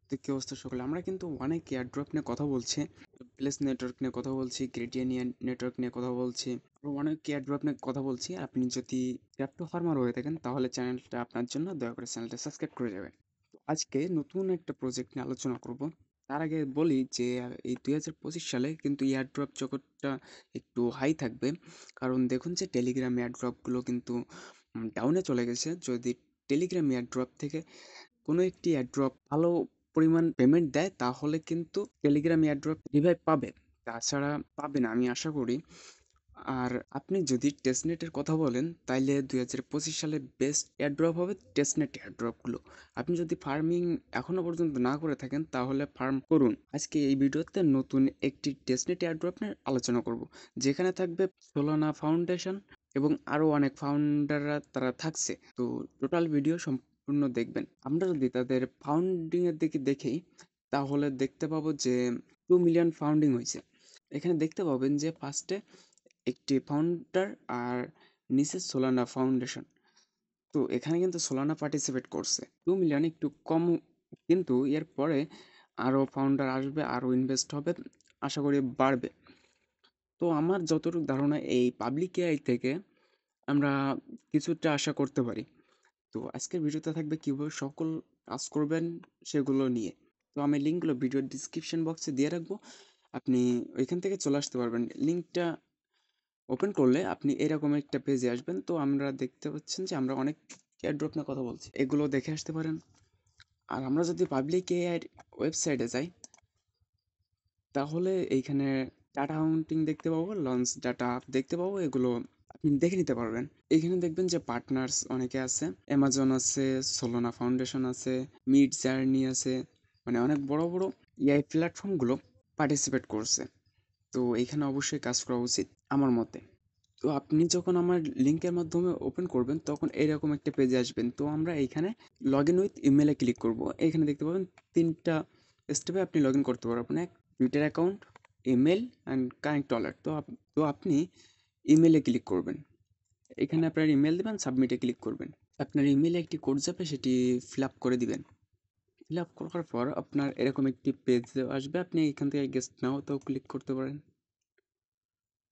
তো কি অবস্থা সকলে? আমরা কিন্তু অনেক এয়ারড্রপ নিয়ে কথা বলছি। প্লেস নেটওয়ার্ক নিয়ে কথা বলছি, গ্রেডিয়েনিয়ান নেটওয়ার্ক নিয়ে কথা বলছি। আরো অনেক এয়ারড্রপ নিয়ে কথা বলছি। আপনি যদি ক্রিপ্টো ফার্মার হয়ে থাকেন তাহলে চ্যানেলটা আপনার জন্য, দয়া করে চ্যানেলটা সাবস্ক্রাইব করে যাবেন। তো আজকে নতুন একটা প্রজেক্ট নিয়ে আলোচনা করব। তার আগে বলি যে এই 2025 সালে কিন্তু এয়ারড্রপ জগৎটা একটু হাই থাকবে। কারণ দেখুন যে টেলিগ্রাম এয়ারড্রপগুলো কিন্তু ডাউনে চলে গেছে। যদি টেলিগ্রাম এয়ারড্রপ থেকে কোনো একটি এয়ারড্রপ ভালো পরিমাণ পেমেন্ট দেয় তাহলে কিন্তু টেলিগ্রাম এয়ারড্রপ রিভাইভ পাবে, তাছাড়া পাবে না আমি আশা করি। আর আপনি যদি টেস্টনেটের কথা বলেন তাইলে 2025 সালে বেস্ট এয়ারড্রপ হবে টেস্টনেট এয়ারড্রপগুলো। আপনি যদি ফার্মিং এখনো পর্যন্ত না করে থাকেন তাহলে ফার্ম করুন। আজকে এই ভিডিওতে নতুন একটি টেস্টনেট এয়ারড্রপ নিয়ে আলোচনা করব, যেখানে থাকবে সোলানা ফাউন্ডেশন এবং আরও অনেক ফাউন্ডাররা তারা থাকছে। তো টোটাল ভিডিও সম্পূর্ণ দেখবেন। আমরা যদি তাদের ফাউন্ডিংয়ের দিকে দেখি তাহলে দেখতে পাবো যে 2 মিলিয়ন ফাউন্ডিং হয়েছে। এখানে দেখতে পাবেন যে ফার্স্টে একটি ফাউন্ডার আর নিচে সোলানা ফাউন্ডেশন। তো এখানে কিন্তু সোলানা পার্টিসিপেট করছে। 2 মিলিয়ন একটু কম, কিন্তু এর পরে আরও ফাউন্ডার আসবে, আরও ইনভেস্ট হবে, আশা করি বাড়বে। তো আমার যতটুকু ধারণা এই পাবলিক এআই থেকে আমরা কিছুটা আশা করতে পারি। তো আজকের ভিডিওতে থাকবে কীভাবে সকল কাজ করবেন সেগুলো নিয়ে। তো আমি লিঙ্কগুলো ভিডিওর ডিসক্রিপশন বক্সে দিয়ে রাখবো, আপনি ওইখান থেকে চলে আসতে পারবেন। লিঙ্কটা ওপেন করলে আপনি এরকম একটা পেজে আসবেন। তো আমরা দেখতে পাচ্ছেন যে আমরা অনেক এয়ারড্রপ নিয়ে কথা বলছি, এগুলো দেখে আসতে পারেন। আর আমরা যদি পাবলিক এআই ওয়েবসাইটে যাই তাহলে এইখানে ডাটা কাউন্টিং দেখতে পাবো, লঞ্চ ডাটা দেখতে পাবো, এগুলো আপনি দেখে নিতে পারবেন। এখানে দেখবেন যে পার্টনার্স অনেকে আছে, অ্যামাজন আছে, সোলোনা ফাউন্ডেশন আছে, মিড জার্নি আছে, মানে অনেক বড় বড় এআই প্ল্যাটফর্মগুলো পার্টিসিপেট করছে। তো এইখানে অবশ্যই কাজ করা উচিত আমার মতে। তো আপনি যখন আমার লিঙ্কের মাধ্যমে ওপেন করবেন তখন এরকম একটা পেজে আসবেন। তো আমরা এইখানে লগ ইন উইথ ইমেলে ক্লিক করব। এখানে দেখতে পাবেন 3টা স্টেপে আপনি লগ ইন করতে পারবেন। এক, Twitter account, email and connect wallet. তো আপনি ইমেলে ক্লিক করবেন। এখানে আপনার ইমেল দেবেন, সাবমিটে ক্লিক করবেন। আপনার ইমেলে একটি কোড যাবে, সেটি ফিল আপ করে দিবেন। ফিল আপ করার পর আপনার এরকম একটি পেজ আসবে, আপনি এখান থেকে গেস্ট নাওতেও ক্লিক করতে পারেন।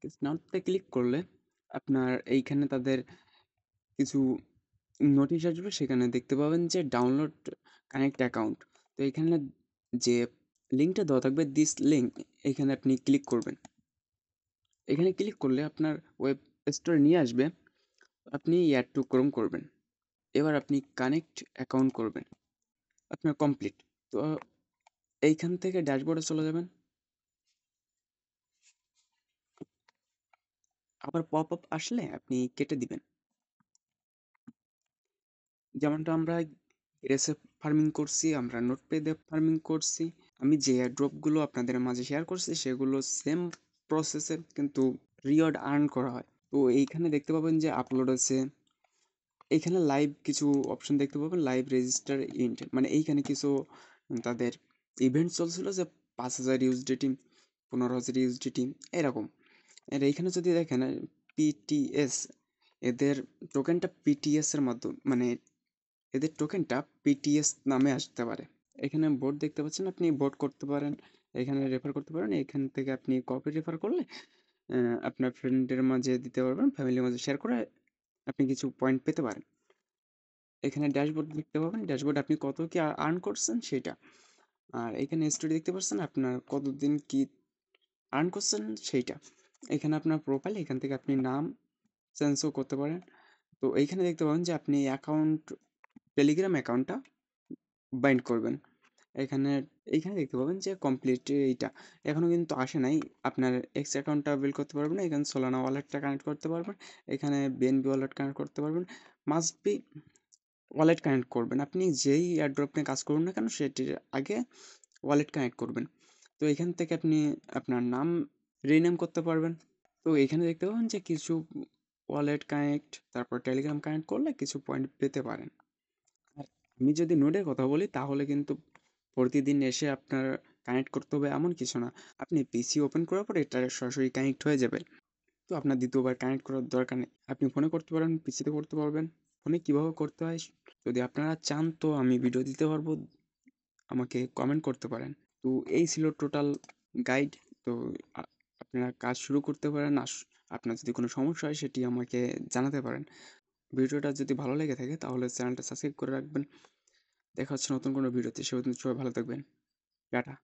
গেস্ট নাওতে ক্লিক করলে আপনার এইখানে তাদের কিছু নোটিশ আসবে, সেখানে দেখতে পাবেন যে ডাউনলোড কানেক্ট অ্যাকাউন্ট। তো এখানে যে লিঙ্কটা দেওয়া থাকবে দিস লিঙ্ক, এখানে আপনি ক্লিক করবেন। এখানে ক্লিক করলে আপনার ওয়েব স্টোরে নিয়ে আসবে, আপনি অ্যাড টু ক্রোম করবেন। এবার আপনি কানেক্ট অ্যাকাউন্ট করবেন, আপনার কমপ্লিট। তো এইখান থেকে ড্যাশবোর্ডে চলে যাবেন, আবার পপ আপ আসলে আপনি কেটে দিবেন। যেমনটা আমরা গ্রেসে ফার্মিং করছি, আমরা নোটপ্যাডে ফার্মিং করছি। আমি যে এয়ারড্রপগুলো আপনাদের মাঝে শেয়ার করছি সেগুলো সেম প্রসেসে কিন্তু রিওয়ার্ড আর্ন করা হয়। তো এইখানে দেখতে পাবেন যে আপলোড আছে, এইখানে লাইভ কিছু অপশন দেখতে পাবেন, লাইভ রেজিস্টার ইন্ট, মানে এইখানে কিছু তাদের ইভেন্ট চলছিল যে 5,000 ইউএসডিটি, 15,000 ইউএসডিটি এরকম। আর এইখানে যদি দেখেন পিটিএস, এদের টোকেনটা পিটিএস এর মাধ্যমে, মানে এদের টোকেনটা পিটিএস নামে আসতে পারে। এখানে বোট দেখতে পাচ্ছেন, আপনি বোট করতে পারেন, এখানে রেফার করতে পারেন। এখান থেকে আপনি কপি রেফার করলে আপনার ফ্রেন্ডের মাঝে দিতে পারবেন, ফ্যামিলির মাঝে শেয়ার করে আপনি কিছু পয়েন্ট পেতে পারেন। এখানে ড্যাশবোর্ড দেখতে পাবেন, ড্যাশবোর্ড আপনি কত কি আর্ন করছেন সেটা। আর এখানে স্টোরি দেখতে পাচ্ছেন আপনার কতদিন কি আর্ন করছেন সেইটা। এখানে আপনার প্রোফাইল, এখান থেকে আপনি নাম চেঞ্জও করতে পারেন। তো এইখানে দেখতে পাবেন যে আপনি অ্যাকাউন্ট, টেলিগ্রাম অ্যাকাউন্টটা বাইন্ড করবেন। এখানে এইখানে দেখতে পাবেন যে কমপ্লিট এইটা এখনো কিন্তু আসে নাই। আপনার এক্স অ্যাকাউন্টটা বিল্ড করতে পারবেন, এখানে সোলানা ওয়ালেটটা কানেক্ট করতে পারবেন, এখানে বিএনবি ওয়ালেট কানেক্ট করতে পারবেন। মাস্ট বি ওয়ালেট কানেক্ট করবেন। আপনি যেই এয়ারড্রপ নিয়ে কাজ করুন না কেন সেটির আগে ওয়ালেট কানেক্ট করবেন। তো এখান থেকে আপনি আপনার নাম রিনেম করতে পারবেন। তো এখানে দেখতে পাবেন যে কিছু ওয়ালেট কানেক্ট, তারপর টেলিগ্রাম কানেক্ট করলে কিছু পয়েন্ট পেতে পারেন। আর আমি যদি নোডের কথা বলি তাহলে কিন্তু প্রতিদিন এসে আপনার কানেক্ট করতে হবে এমন কিছু না। আপনি পিসি ওপেন করার পরে এটা সরাসরি কানেক্ট হয়ে যাবে। তো আপনার দ্বিতীয়বার কানেক্ট করার দরকার নেই। আপনি ফোনে করতে পারেন, পিসিতে করতে পারবেন। ফোনে কীভাবে করতে হয় যদি আপনারা চান তো আমি ভিডিও দিতে পারবো, আমাকে কমেন্ট করতে পারেন। তো এই ছিল টোটাল গাইড। তো আ আপনারা কাজ শুরু করতে পারেন। আপনার যদি কোনো সমস্যা হয় সেটি আমাকে জানাতে পারেন। ভিডিওটা যদি ভালো লেগে থাকে তাহলে চ্যানেলটা সাবস্ক্রাইব করে রাখবেন। দেখা হচ্ছে নতুন কোনো ভিডিওতে। সে পর্যন্ত সবাই ভালো থাকবেন। টাটা।